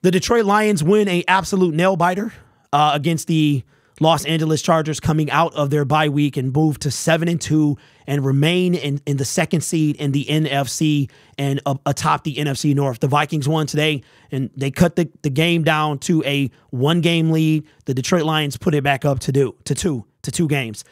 The Detroit Lions win a absolute nail-biter against the Los Angeles Chargers coming out of their bye week and move to 7-2 and remain in the second seed in the NFC and atop the NFC North. The Vikings won today, and they cut the game down to a one-game lead. The Detroit Lions put it back up to two games.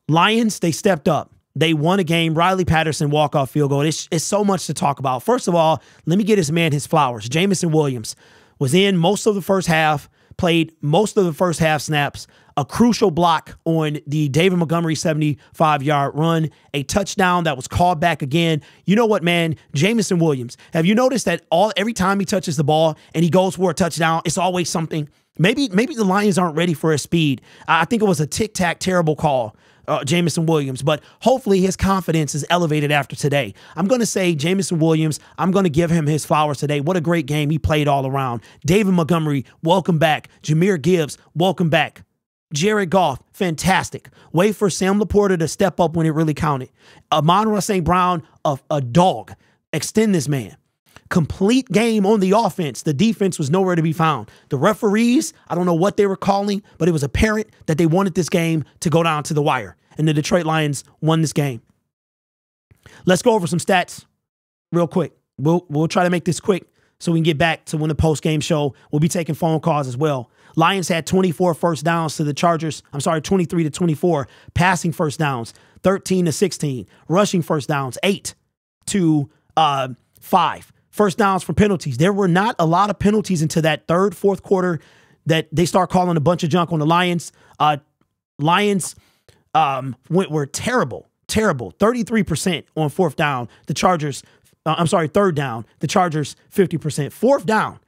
Lions, they stepped up. They won a game. Riley Patterson walk-off field goal. It's so much to talk about. First of all, let me get this man his flowers. Jamison Williams was in most of the first half, played most of the first half snaps, a crucial block on the David Montgomery 75-yard run, a touchdown that was called back again. You know what, man? Jamison Williams, have you noticed that every time he touches the ball and he goes for a touchdown, it's always something? Maybe the Lions aren't ready for his speed. I think it was a tic-tac terrible call, Jamison Williams, but hopefully his confidence is elevated after today. I'm going to say Jamison Williams, I'm going to give him his flowers today. What a great game he played all around. David Montgomery, welcome back. Jahmyr Gibbs, welcome back. Jared Goff, fantastic. Wait for Sam Laporta to step up when it really counted. Amon-Ra St. Brown, a dog. Extend this man. Complete game on the offense. The defense was nowhere to be found. The referees, I don't know what they were calling, but it was apparent that they wanted this game to go down to the wire. And the Detroit Lions won this game. Let's go over some stats real quick. We'll try to make this quick so we can get back to when the post-game show. We'll be taking phone calls as well. Lions had 24 first downs to the Chargers. 23 to 24. Passing first downs, 13 to 16. Rushing first downs, 8 to 5. First downs from penalties. There were not a lot of penalties into that third, fourth quarter that they start calling a bunch of junk on the Lions. Lions were terrible. 33% on fourth down. The Chargers, third down. The Chargers, 50%. Fourth down.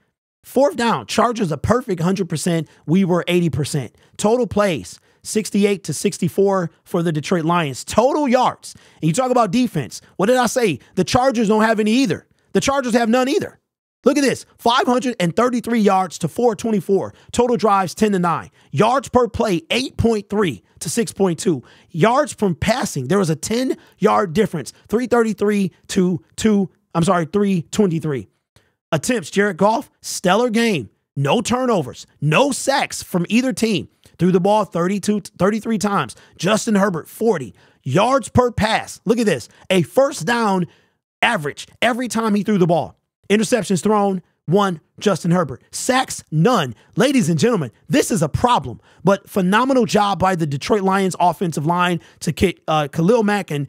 Chargers a perfect 100%. We were 80%. Total plays, 68 to 64 for the Detroit Lions. Total yards. And you talk about defense. What did I say? The Chargers don't have any either. The Chargers have none either. Look at this, 533 yards to 424. Total drives 10 to 9. Yards per play 8.3 to 6.2. Yards from passing, there was a 10-yard difference, 333 to 323. Attempts, Jared Goff, stellar game. No turnovers, no sacks from either team. Threw the ball 33 times. Justin Herbert, 40. Yards per pass. Look at this, a first down average every time he threw the ball. Interceptions thrown, 1, Justin Herbert. Sacks, none. Ladies and gentlemen, this is a problem, but phenomenal job by the Detroit Lions offensive line to kick Khalil Mack and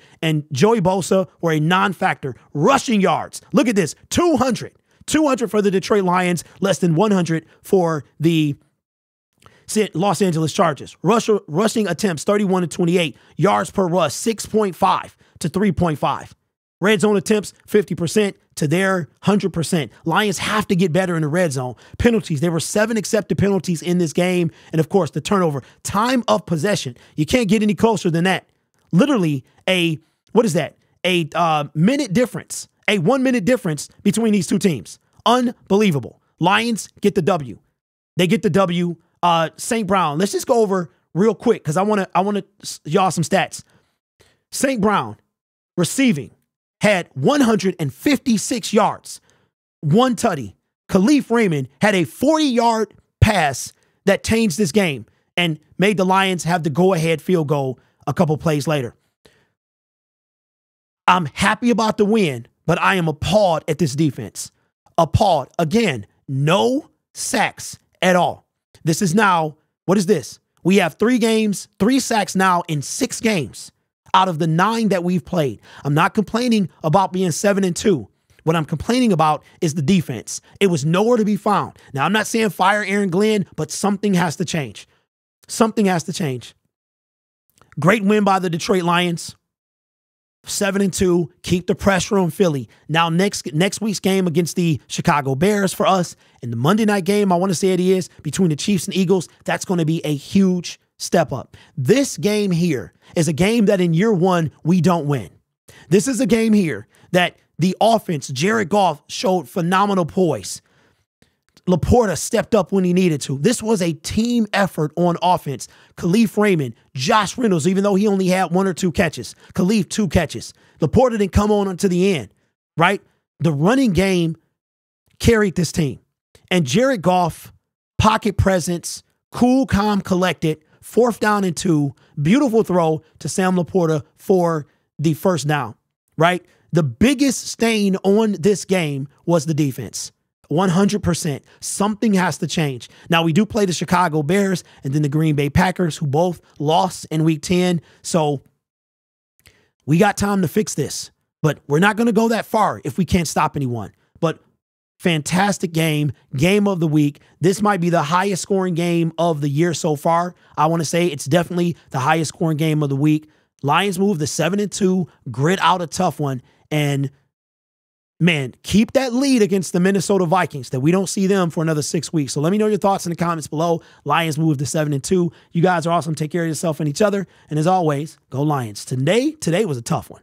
Joey Bosa were a non-factor. Rushing yards, look at this, 200 for the Detroit Lions, less than 100 for the Los Angeles Chargers. Rushing attempts, 31 to 28. Yards per rush, 6.5 to 3.5. Red zone attempts, 50% to their 100%. Lions have to get better in the red zone. Penalties, there were 7 accepted penalties in this game. And of course, the turnover. Time of possession. You can't get any closer than that. Literally a minute difference. A 1 minute difference between these two teams. Unbelievable. Lions get the W. They get the W. St. Brown, let's just go over real quick because I want to y'all some stats. St. Brown, receiving, had 156 yards, 1 tutty. Khalif Raymond had a 40-yard pass that changed this game and made the Lions have the go-ahead field goal a couple plays later. I'm happy about the win, but I am appalled at this defense. Appalled. Again, no sacks at all. This is now, what is this? We have 3 sacks now in 6 games. Out of the 9 that we've played. I'm not complaining about being 7-2. What I'm complaining about is the defense. It was nowhere to be found. Now, I'm not saying fire Aaron Glenn, but something has to change. Something has to change. Great win by the Detroit Lions. 7-2. Keep the pressure on Philly. Now, next week's game against the Chicago Bears for us, and the Monday night game, I want to say it is, between the Chiefs and Eagles, that's going to be a huge step up. This game here is a game that in year 1, we don't win. This is a game here that the offense, Jared Goff, showed phenomenal poise. Laporta stepped up when he needed to. This was a team effort on offense. Khalif Raymond, Josh Reynolds, even though he only had 1 or 2 catches. Khalif, 2 catches. Laporta didn't come on until the end, right? The running game carried this team. And Jared Goff, pocket presence, cool, calm, collected, 4th down and 2, beautiful throw to Sam Laporta for the first down, right? The biggest stain on this game was the defense. 100%. Something has to change. Now, we do play the Chicago Bears and then the Green Bay Packers, who both lost in week 10. So we got time to fix this, but we're not going to go that far if we can't stop anyone. But fantastic game of the week. This might be the highest scoring game of the year so far. I want to say it's definitely the highest scoring game of the week. Lions move to 7-2, grit out a tough one, and man, keep that lead against the Minnesota Vikings that we don't see them for another 6 weeks. So let me know your thoughts in the comments below. Lions move to 7-2. You guys are awesome. Take care of yourself and each other. And as always, go Lions. Today was a tough one.